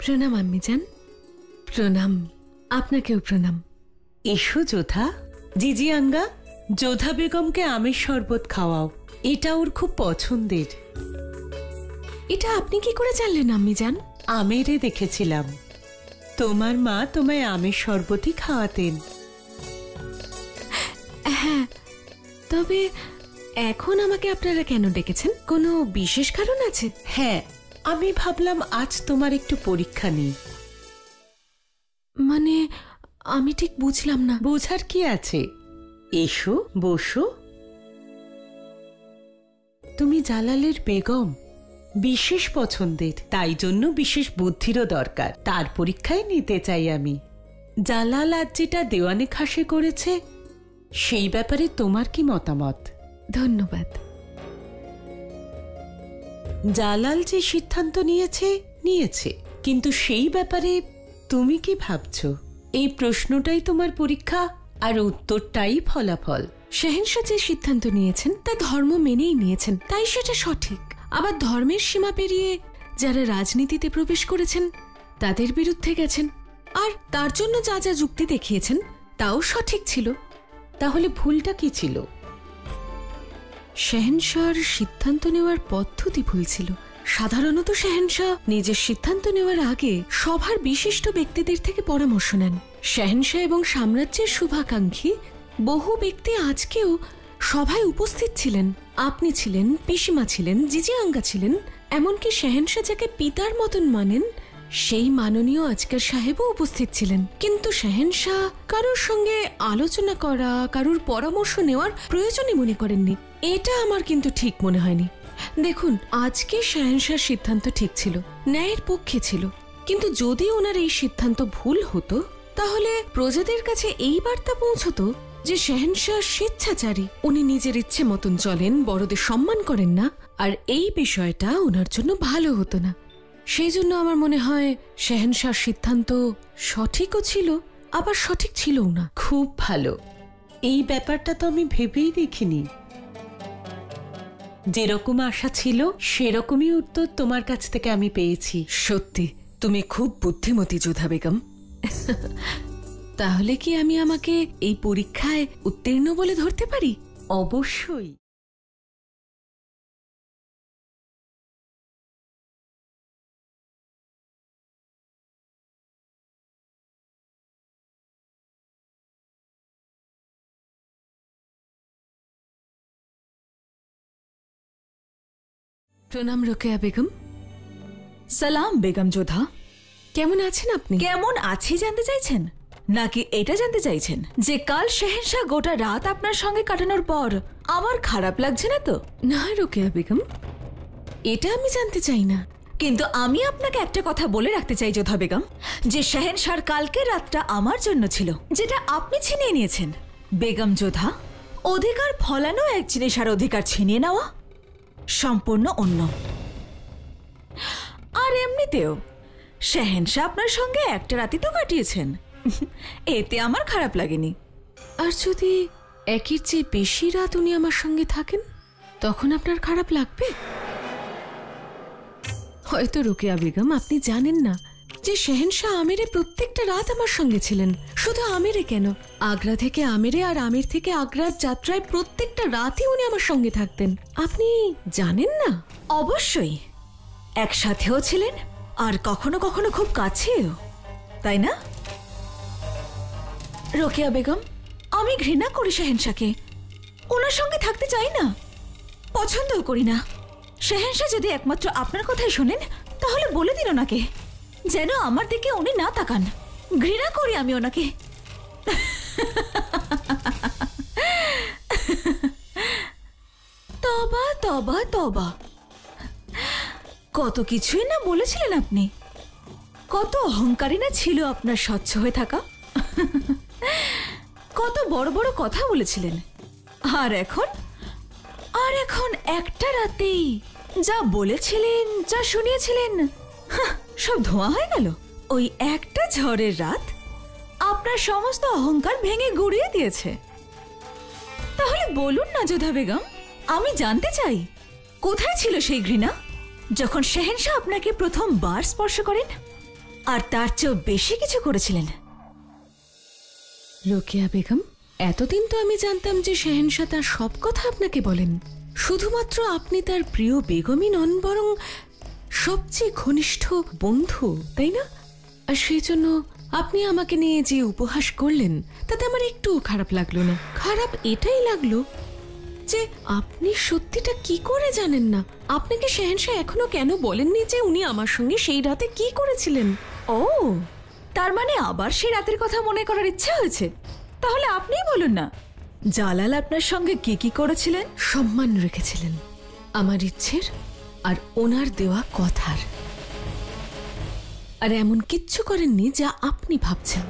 প্রণাম আম্মি জান, প্রণাম। আপনাকেও প্রণাম। এসো যোধা। জিজি আঙ্গা, যোধা বেগমকে আমের শরবত খাওয়াও, এটা ওর খুব পছন্দের। এটা আপনি কি করে জানলেন আম্মি জান? আমেরে দেখেছিলাম, তোমার মা তোমায় আমের শরবতই খাওয়াতেন। হ্যাঁ, তবে এখন আমাকে আপনারা কেন ডেকেছেন? কোনো বিশেষ কারণ আছে? হ্যাঁ, আমি ভাবলাম আজ তোমার একটু পরীক্ষা নেই। মানে আমি ঠিক বুঝলাম না। বোঝার কি আছে, এসো বসো। তুমি জালালের বেগম, বিশেষ পছন্দের, তাই জন্য বিশেষ বুদ্ধিরও দরকার। তার পরীক্ষায় নিতে চাই আমি। জালাল আজ যেটা দেওয়ানে খাসে করেছে, সেই ব্যাপারে তোমার কি মতামত? ধন্যবাদ। জালাল যে সিদ্ধান্ত নিয়েছে, কিন্তু সেই ব্যাপারে তুমি কি ভাবছো? এই প্রশ্নটাই তোমার পরীক্ষা, আর উত্তরটাই ফলাফল। শাহেনশাহ যে সিদ্ধান্ত নিয়েছেন তা ধর্ম মেনেই নিয়েছেন, তাই সেটা সঠিক। আবার ধর্মের সীমা পেরিয়ে যারা রাজনীতিতে প্রবেশ করেছেন তাদের বিরুদ্ধে গেছেন, আর তার জন্য যা যা যুক্তি দেখিয়েছেন তাও সঠিক ছিল। তাহলে ভুলটা কি ছিল? শাহেনশাহর সিদ্ধান্ত নেওয়ার পদ্ধতি ভুল ছিল। সাধারণত শাহেনশাহ নিজের সিদ্ধান্ত নেওয়ার আগে সভার বিশিষ্ট ব্যক্তিদের থেকে পরামর্শ নেন। শাহেনশাহ এবং সাম্রাজ্যের শুভাকাঙ্ক্ষী বহু ব্যক্তি আজকেও সভায় উপস্থিত ছিলেন। আপনি ছিলেন, পিসিমা ছিলেন, জিজি আঙ্গা ছিলেন, এমনকি শাহেনশাহ যাকে পিতার মতন মানেন সেই মাননীয় আজকের সাহেবও উপস্থিত ছিলেন। কিন্তু শাহেনশাহ কারোর সঙ্গে আলোচনা করা, কারোর পরামর্শ নেওয়ার প্রয়োজনই মনে করেননি। এটা আমার কিন্তু ঠিক মনে হয়নি। দেখুন, আজকে শাহেনশাহর সিদ্ধান্ত ঠিক ছিল, ন্যায়ের পক্ষে ছিল, কিন্তু যদি ওনার এই সিদ্ধান্ত ভুল হতো তাহলে প্রজাদের কাছে এই বার্তা পৌঁছতো যে শাহেনশাহ স্বেচ্ছাচারী, উনি নিজের ইচ্ছে মতন চলেন, বড়দের সম্মান করেন না, আর এই বিষয়টা ওনার জন্য ভালো হতো না। সেই জন্য আমার মনে হয় শাহেনশাহর সিদ্ধান্ত সঠিকও ছিল, আবার সঠিক ছিলও না। খুব ভালো, এই ব্যাপারটা তো আমি ভেবেই দেখিনি। যেরকম আশা ছিল সেরকমই উত্তর তোমার কাছ থেকে আমি পেয়েছি। সত্যি তুমি খুব বুদ্ধিমতী যোধা বেগম। তাহলে কি আমি আমাকে এই পরীক্ষায় উত্তীর্ণ বলে ধরতে পারি? অবশ্যই। প্রণাম রোকেয়া বেগম। সালাম বেগম যোধা। কেমন আছেন আপনি? কেমন আছি জানতে চাইছেন, নাকি এটা জানতে চাইছেন যে কাল শাহেনশাহ গোটা রাত আপনার সঙ্গে কাটানোর পর আমার খারাপ লাগছে না তো? না রোকেয়া বেগম, এটা আমি জানতে চাই না। কিন্তু আমি আপনাকে একটা কথা বলে রাখতে চাই যোধা বেগম, যে শাহেনশাহর কালকে রাতটা আমার জন্য ছিল, যেটা আপনি ছিনিয়ে নিয়েছেন। বেগম যোধা, অধিকার ফলানো এক জিনিস, আর অধিকার ছিনিয়ে নেওয়া সম্পূর্ণ অন্য। আর এমনিতেও শাহেনশাহ আপনার সঙ্গে একটা রাতই তো কাটিয়েছেন, এতে আমার খারাপ লাগেনি। আর যদি একের চেয়ে বেশি রাত উনি আমার সঙ্গে থাকেন তখন আপনার খারাপ লাগবে? হয়তো রোকেয়া বেগম আপনি জানেন না যে শাহেনশাহ আমেরে প্রত্যেকটা রাত আমার সঙ্গে ছিলেন। শুধু আমেরে কেন, আগ্রা থেকে আমেরে আর আমের থেকে আগ্রার যাত্রায় প্রত্যেকটা রাতই উনি আমার সঙ্গে থাকতেন। আপনি জানেন না? অবশ্যই, একসাথেও ছিলেন আর কখনো কখনো খুব কাছেও, তাই না? রোকেয়া বেগম, আমি ঘৃণা করি শাহেনশাহকে, ওনার সঙ্গে থাকতে চাই না, পছন্দও করি না। শাহেনশাহ যদি একমাত্র আপনার কথাই শোনেন তাহলে বলে দিন ওনাকে যেন আমার দিকে উনি না তাকান। ঘৃণা করি আমি ওনাকে। তবা তবা তবা, কত কিছুই না বলেছিলেন আপনি, কত অহংকারী না ছিল আপনার স্বচ্ছ হয়ে থাকা, কত বড় বড় কথা বলেছিলেন। আর এখন একটা রাতেই যা বলেছিলেন, যা শুনিয়েছিলেন, সব ধোঁয়া হয়ে গেল। ওই একটা ঝড়ের রাত আপনার সমস্ত অহংকার ভেঙে গুড়িয়ে দিয়েছে। তাহলে বলুন না যোধা বেগম, আমি জানতে চাই কোথায় ছিল সেই ঘৃণা যখন শাহেনশাহ আপনাকে প্রথমবার স্পর্শ করেন? আর তার চেয়েও বেশি কিছু করেছিলেন। রোকেয়া বেগম, এতদিন তো আমি জানতাম যে শেহেনশা তার সব কথা আপনাকে বলেন। শুধুমাত্র আপনি তার প্রিয় বেগমই নন, বরং সবচেয়ে ঘনিষ্ঠ বন্ধু, তাই না? আর সেই জন্য আপনি আমাকে নিয়ে যে উপহাস করলেন তাতে আমার একটুও খারাপ লাগলো না। খারাপ এটাই লাগলো যে আপনি সত্যিটা কি করে জানেন না। আপনাকে শেহেনশা এখনো কেন বলেননি যে উনি আমার সঙ্গে সেই রাতে কি করেছিলেন? ও, তার মানে আবার সেই রাতের কথা মনে করার ইচ্ছা হয়েছে? তাহলে আপনিই বলুন না, জালাল আপনার সঙ্গে কি কি করেছিলেন? সম্মান রেখেছিলেন আমার ইচ্ছের আর ওনার দেওয়া কথার। আর এমন কিচ্ছু করেননি যা আপনি ভাবছেন।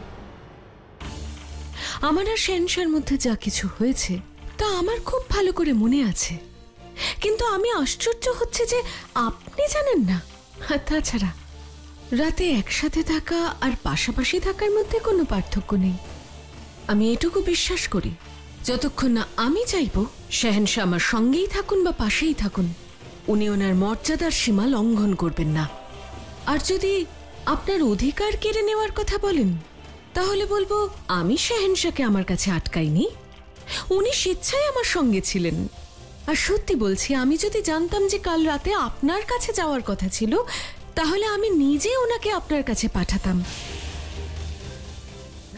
আমার আর শেহেনশার মধ্যে যা কিছু হয়েছে তা আমার খুব ভালো করে মনে আছে, কিন্তু আমি আশ্চর্য হচ্ছে যে আপনি জানেন না। আর তাছাড়া রাতে একসাথে থাকা আর পাশাপাশি থাকার মধ্যে কোনো পার্থক্য নেই। আমি এটুকু বিশ্বাস করি, যতক্ষণ না আমি চাইব শেহেনশা আমার সঙ্গেই থাকুন বা পাশেই থাকুন, উনি ওনার মর্যাদার সীমা লঙ্ঘন করবেন না। আর যদি আপনার অধিকার কেড়ে নেওয়ার কথা বলেন, তাহলে বলবো আমি শেহেনশাকে আমার কাছে আটকাইনি, উনি স্বেচ্ছায় আমার সঙ্গে ছিলেন। আর সত্যি বলছি, আমি যদি জানতাম যে কাল রাতে আপনার কাছে যাওয়ার কথা ছিল, তাহলে আমি নিজে ওনাকে আপনার কাছে পাঠাতাম।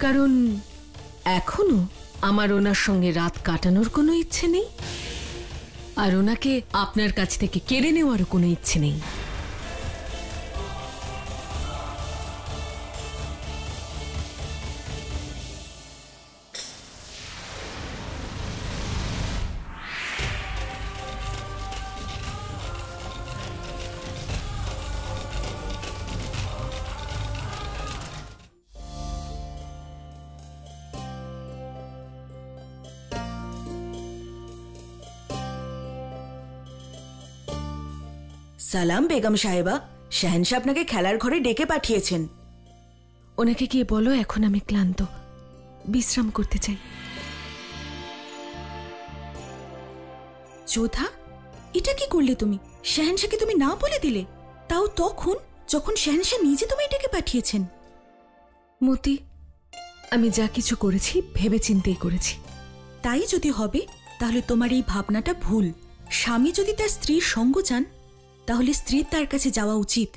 কারণ এখনো আমার ওনার সঙ্গে রাত কাটানোর কোনো ইচ্ছে নেই, আর ওনাকে আপনার কাছ থেকে কেড়ে নেওয়ারও কোনো ইচ্ছে নেই। সালাম বেগম সাহেবা, শাহেনশাহ আপনাকে খেলার ঘরে ডেকে পাঠিয়েছেন। ওনাকে গিয়ে বলো এখন আমি ক্লান্ত, বিশ্রাম করতে চাই। যোধা, এটা কি করলে তুমি? শাহেনশাহকে তুমি না বলে দিলে, তাও তখন যখন শাহেনশাহ নিজে তোমায় ডেকে পাঠিয়েছেন। মতি, আমি যা কিছু করেছি ভেবে চিন্তেই করেছি। তাই যদি হবে তাহলে তোমার এই ভাবনাটা ভুল। স্বামী যদি তার স্ত্রীর সঙ্গ চান, তাহলে স্ত্রীর তার কাছে যাওয়া উচিত,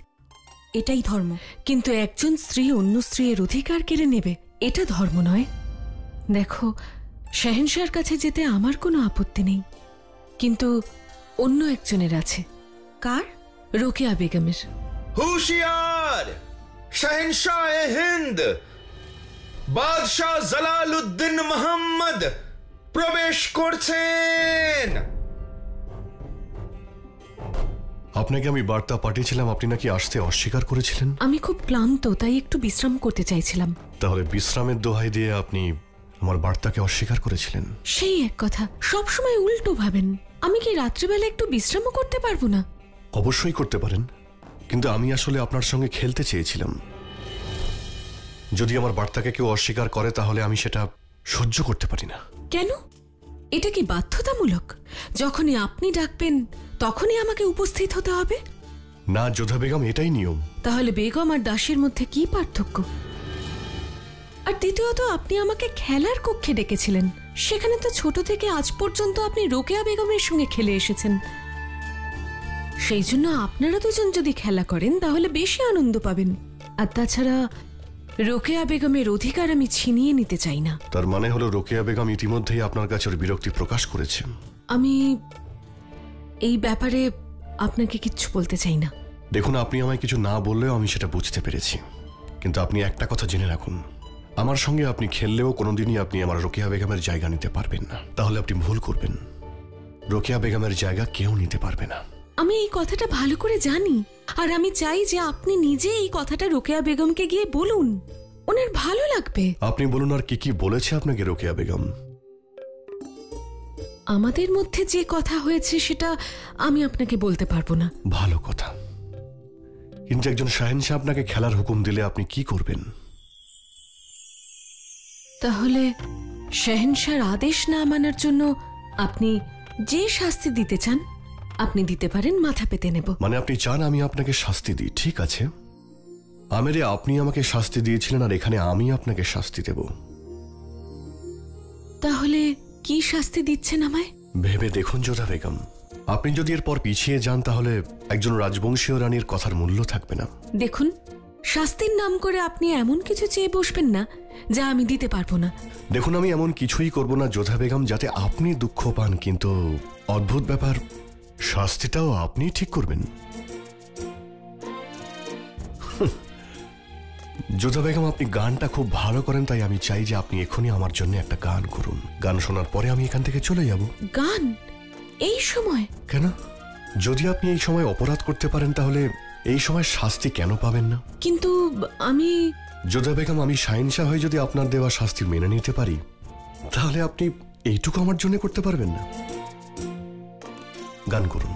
এটাই ধর্ম। কিন্তু একজন স্ত্রী অন্য স্ত্রীর অধিকার কেড়ে নেবে, এটা ধর্ম নয়। দেখো, শেহেনশাহর কাছে যেতে আমার কোনো আপত্তি নেই, কিন্তু অন্য একজনের আছে। কার? রোকেয়া বেগমের। হুশিয়ার! শাহেনশাহ হিন্দ বাদশাহ জালালউদ্দিন মোহাম্মদ প্রবেশ করছেন। আপনাকে আমি বার্তা পাঠিয়েছিলাম, আপনি নাকি আসতে অস্বীকার করেছিলেন। আমি খুব ক্লান্ত, তাই একটু বিশ্রাম করতে চাইছিলাম। তাহলে বিশ্রামের দোহাই দিয়ে আপনি আমার বার্তাকে অস্বীকার করেছিলেন? সেই এক কথা, সবসময় উল্টো ভাবেন। আমি কি রাত্রিবেলা একটু বিশ্রামও করতে পারবো না? অবশ্যই করতে পারেন, কিন্তু আমি আসলে আপনার সঙ্গে খেলতে চেয়েছিলাম। যদি আমার বার্তাকে কেউ অস্বীকার করে তাহলে আমি সেটা সহ্য করতে পারি না। কেন? এটা কি বাধ্যতামূলক? যখনই আপনি ডাকবেন তখনই আমাকে উপস্থিত হতে হবে? না যোধা বেগম, এটাই নিয়ম। তাহলে বেগম আর দাসীর মধ্যে কি পার্থক্য? আর দ্বিতীয়ত, আপনি আমাকে খেলার কক্ষে ডেকেছিলেন, সেখানে তো ছোট থেকে আজ পর্যন্ত আপনি রোকেয়া বেগমের সঙ্গে খেলে এসেছেন। সেই জন্য আপনারা দুজন যদি খেলা করেন তাহলে বেশি আনন্দ পাবেন। আর তাছাড়া রোকেয়া বেগমের অধিকার আমি ছিনিয়ে নিতে চাই না। তার মানে হলো রোকেয়া বেগম ইতিমধ্যেই আপনার কাছে ওর বিরক্তি প্রকাশ করেছে। আমি এই ব্যাপারে আপনাকে কিচ্ছু বলতে চাই না। দেখুন, আপনি আমায় কিছু না বললেও আমি সেটা বুঝতে পেরেছি, কিন্তু আপনি একটা কথা জেনে রাখুন, আমার সঙ্গে আপনি খেললেও কোনোদিনই আপনি আমার রোকেয়া বেগমের জায়গা নিতে পারবেন না। তাহলে আপনি ভুল করবেন। রোকেয়া বেগমের জায়গা কেউ নিতে পারবে না। আমি এই কথাটা ভালো করে জানি, আর আমি চাই যে আপনি নিজে এই কথাটা রোকেয়া বেগমকে গিয়ে বলুন, ওনার ভালো লাগবে। আপনি বলুন, আর কি কি বলেছে আপনাকে রোকেয়া বেগম? আমাদের মধ্যে যে কথা হয়েছে সেটা আমি আপনাকে বলতে পারবো না। ভালো কথা, কিন্তু একজন শাহেনশাহ আপনাকে খেলার হুকুম দিলে আপনি কি করবেন? তাহলে শেহেনশাহর আদেশ না মানার জন্য আপনি যে শাস্তি দিতে চান আপনি দিতে পারেন, মাথা পেতে নেব। মানে আপনি চান আমি আপনাকে শাস্তি দিই? ঠিক আছে, আমেরে, আপনি আমাকে শাস্তি দিয়েছিলেন আর এখানে আমি আপনাকে শাস্তি দেব। তাহলে কি শাস্তি দিচ্ছেন আমায়? ভেবে দেখুন যোধা বেগম, আপনি যদি এরপর পিছিয়ে যান তাহলে একজন রাজবংশীয় রানীর কথার মূল্য থাকবে না। দেখুন, শাস্তির নাম করে আপনি এমন কিছু চেয়ে বসবেন না যা আমি দিতে পারবো না। দেখুন, আমি এমন কিছুই করব না যোধা বেগম যাতে আপনি দুঃখ পান, কিন্তু অদ্ভুত ব্যাপার, শাস্তিটাও আপনি ঠিক করবেন। যোধা বেগম, আপনি গানটা খুব ভালো করেন, তাই আমি চাই যে আপনি এখনই আমার জন্য একটা গান করুন। গান শোনার পরে আমি এখান থেকে চলে যাব। গান? এই সময়? কেন? যদি আপনি এই সময় অপরাধ করতে পারেন তাহলে এই সময় শাস্তি কেন পাবেন না? কিন্তু আমি... যোধা বেগম, আমি শাহিনশাহ হয়ে যদি আপনার দেওয়া শাস্তি মেনে নিতে পারি তাহলে আপনি এইটুকু আমার জন্য করতে পারবেন না? গান করুন।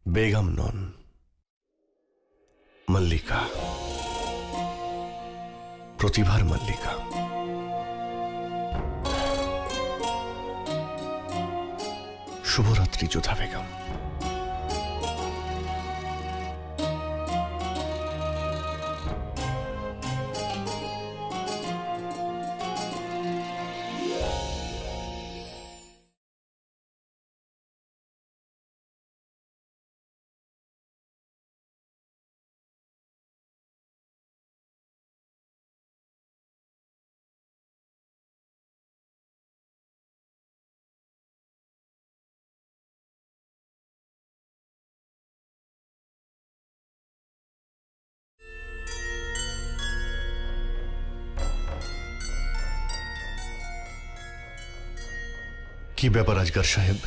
বেগম নন, মল্লিকা, প্রতিভার মল্লিকা। শুভরাত্রি যোধা বেগম। কি ব্যাপার আজগার সাহেব?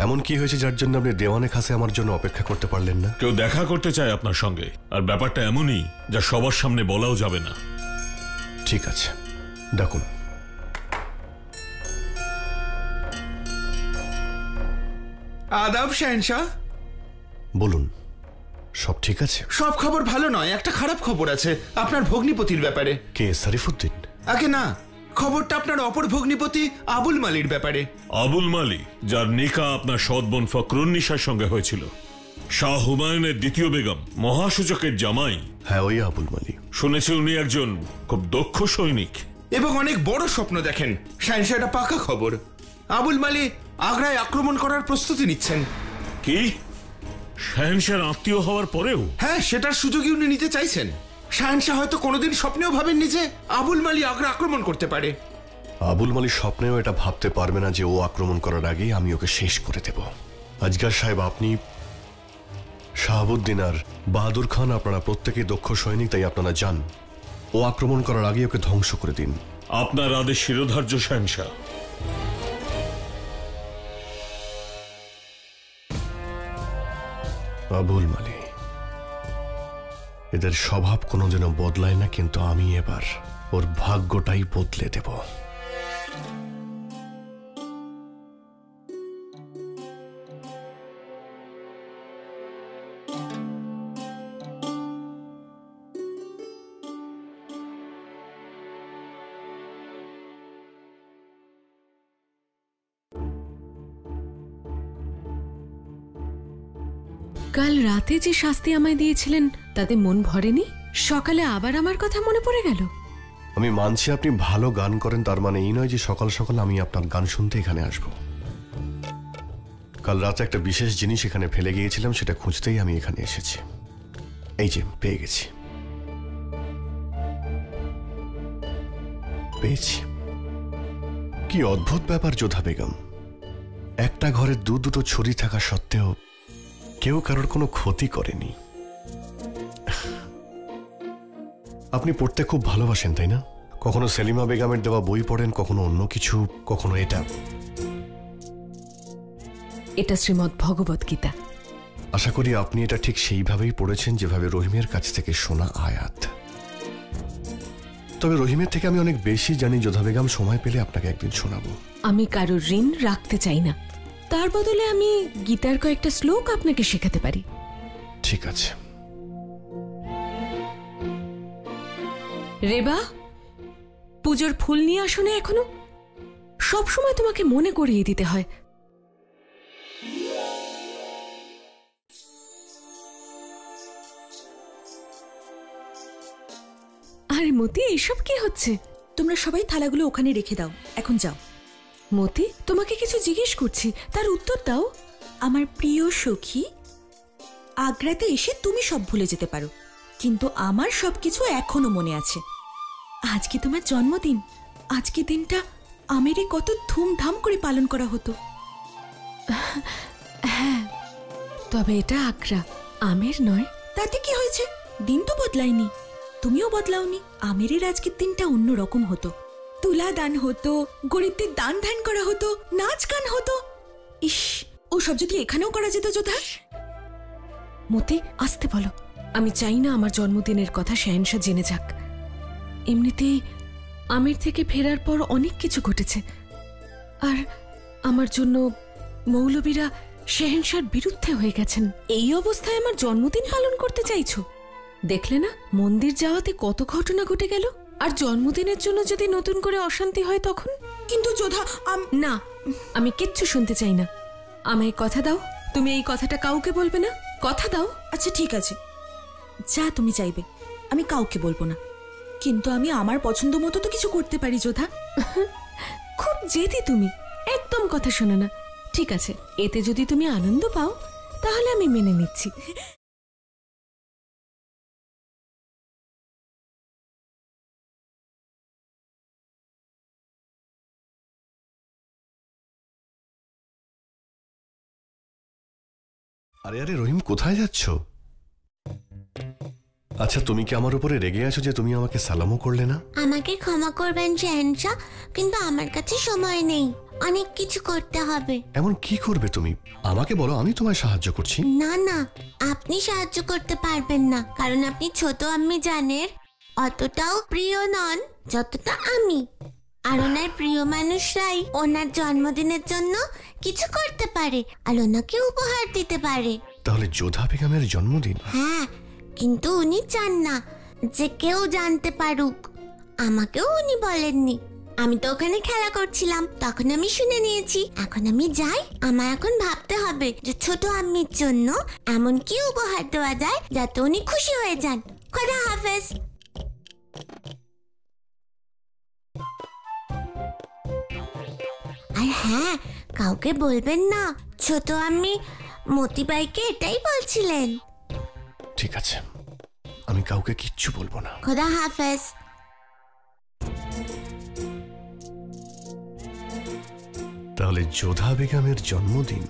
এমন কি হয়েছে যার জন্য আপনি দেওয়ানে খাসে আমার জন্য অপেক্ষা করতে পারলেন না? কেউ দেখা করতে চায় আপনার সঙ্গে, আর ব্যাপারটা এমনই যা সবার সামনে বলাও যাবে না। ঠিক আছে, ডাকুন। আদাব শাহেনশাহ। বলুন, সব ঠিক আছে? সব খবর ভালো নয়, একটা খারাপ খবর আছে আপনার ভগ্নিপতির ব্যাপারে। কে, শরীফুদ্দিন? আগে না, খবরটা আপনার অপর ভগ্নিপতি আবুল মালির ব্যাপারে। আবুল মালি, যার নিকা আপনার সৎ বোন ফখরুন্নিসার সঙ্গে হয়েছিল, শাহ হুমায়ুনের দ্বিতীয় বেগম মহাসূচকের জামাই। হ্যাঁ, ওই আবুল মালি। শুনেছি উনি একজন খুব দক্ষ সৈনিক এবং অনেক বড় স্বপ্ন দেখেন। শাহেনশাহ, এটা পাকা খবর। আবুল মালি আগ্রায় আক্রমণ করার প্রস্তুতি নিচ্ছেন। কি? শাহেনশাহর আত্মীয় হওয়ার পরেও? হ্যাঁ, সেটার সুযোগই উনি নিতে চাইছেন। শাহেনশাহ হয়তো কোনোদিন স্বপ্নেও ভাবেননি যে আবুল মালি আগ্রা আক্রমণ করতে পারে। আবুল মালি স্বপ্নেও এটা ভাবতে পারবে না যে ও আক্রমণ করার আগেই আমি ওকে শেষ করে দেব। আজগার সাহেব, আপনি, শাহাবুদ্দিন আর বাহাদুর খান, আপনারা প্রত্যেকেই দক্ষ সৈনিক, তাই আপনারা যান, ও আক্রমণ করার আগে ওকে ধ্বংস করে দিন। আপনার আদেশ শিরোধার্য শাহেনশাহ। আবুল মালি, এদের স্বভাব কোনোদিনও বদলায় না, কিন্তু আমি এবার ওর ভাগ্যটাই বদলে দেব। কাল রাতে যে শাস্তি আমায় দিয়েছিলেন তাতে মন ভরেনি? সকালে আবার আমার কথা মনে পড়ে গেল। আমি মানছি আপনি ভালো গান করেন, তার মানে এই নয় যে সকাল সকাল আমি আপনার গান শুনতে এখানে আসব। কাল রাতে একটা বিশেষ জিনিস এখানে ফেলে গিয়েছিলাম, সেটা খুঁজতেই আমি এখানে এসেছি। এই যে পেয়ে গেছি, পেয়েছি। কি অদ্ভুত ব্যাপার যোধা বেগম, একটা ঘরে দুটো ছুরি থাকা সত্ত্বেও কেউ কারোর কোনো ক্ষতি করেনি। আপনি পড়তে খুব ভালোবাসেন, তাই না? কখনো সেলিমা বেগমের দেওয়া বই পড়েন, কখনো অন্য কিছু, কখনো এটা। এটা শ্রীমদ্ ভগবত গীতা। আশা করি আপনি এটা ঠিক সেইভাবেই পড়েছেন যেভাবে রহিমের কাছ থেকে শোনা আয়াত। তবে রহিমের থেকে আমি অনেক বেশি জানি যোধা বেগম, সময় পেলে আপনাকে একদিন শোনাবো। আমি কারোর ঋণ রাখতে চাই না, তার বদলে আমি গীতার কয়েকটা শ্লোক আপনাকে শেখাতে পারি। ঠিক আছে। রেবা, পুজোর ফুল নিয়ে আসো না এখনো? সবসময় তোমাকে মনে করিয়ে দিতে হয়। আরে মতি, এইসব কি হচ্ছে? তোমরা সবাই থালাগুলো ওখানে রেখে দাও, এখন যাও। মতি, তোমাকে কিছু জিজ্ঞেস করছি, তার উত্তর দাও। আমার প্রিয় সখী, আগ্রাতে এসে তুমি সব ভুলে যেতে পারো, কিন্তু আমার সবকিছু এখনো মনে আছে। আজকে তোমার জন্মদিন। আজকে দিনটা আমেরে কত ধুমধাম করে পালন করা হতো। হ্যাঁ, তবে এটা আগ্রা, আমের নয়। তাতে কি হয়েছে? দিন তো বদলায়নি, তুমিও বদলাওনি। আমেরের আজকের দিনটা অন্যরকম হতো। তুলা দান হতো, গরিবদের দান ধ্যান করা হতো, নাচ গান হতো। ইস, ওসব যদি এখানেও করা যেত যোধা। মতি, আসতে বলো। আমি চাই না আমার জন্মদিনের কথা শাহেনশাহ জেনে যাক। এমনিতেই আমির থেকে ফেরার পর অনেক কিছু ঘটেছে, আর আমার জন্য মৌলবীরা শাহেনশাহর বিরুদ্ধে হয়ে গেছেন। এই অবস্থায় আমার জন্মদিন পালন করতে চাইছো? দেখলে না মন্দির যাওয়াতে কত ঘটনা ঘটে গেল। আর জন্মদিনের জন্য যদি নতুন করে অশান্তি হয় তখন? কিন্তু যোধা, না, আমি কিচ্ছু শুনতে চাই না। আমায় কথা দাও, তুমি এই কথাটা কাউকে বলবে না। কথা দাও। আচ্ছা ঠিক আছে, যা তুমি চাইবে, আমি কাউকে বলবো না। কিন্তু আমি আমার পছন্দ মতো তো কিছু করতে পারি যোধা। খুব জেদি তুমি, একদম কথা শোনো না। ঠিক আছে, এতে যদি তুমি আনন্দ পাও তাহলে আমি মেনে নিচ্ছি। আরে আরে রহিম, কোথায় যাচ্ছ? আচ্ছা, তুমি কি আমার উপরে রেগে আছো যে তুমি আমাকে সালামও করলে না? আমাকে ক্ষমা করবেন শাহেনশাহ, কিন্তু আমার কাছে সময় নেই, অনেক কিছু করতে হবে। এমন কি করবে তুমি? আমাকে বলো, আমি তোমায় সাহায্য করছি। না না, আপনি সাহায্য করতে পারবেন না, কারণ আপনি ছোট আম্মি জানের অতটাও প্রিয় নন যতটা আমি। আর ওনার প্রিয় মানুষরাই ওনার জন্মদিনের জন্য কিছু করতে পারে আর ওনাকে উপহার দিতে পারে। তাহলে যোধা বেগমের জন্মদিন? হ্যাঁ, কিন্তু উনি চান না যে কেউ জানতে পারুক। আমাকেও উনি বলেননি। আমি তো ওখানে খেলা করছিলাম, তখন আমি শুনে নিয়েছি। এখন আমি যাই, আমার এখন ভাবতে হবে যে ছোট আম্মির জন্য এমন কি উপহার দেওয়া যায় যাতে উনি খুশি হয়ে যান। খোদা হাফেজ। আর হ্যাঁ, কাউকে বলবেন না, ছোট আম্মি মতিবাইকে এটাই বলছিলেন। ঠিক আছে, আমি কাউকে কিচ্ছু বলবো না। খোদা হাফেজ। তাহলে যোধা বেগমের জন্মদিন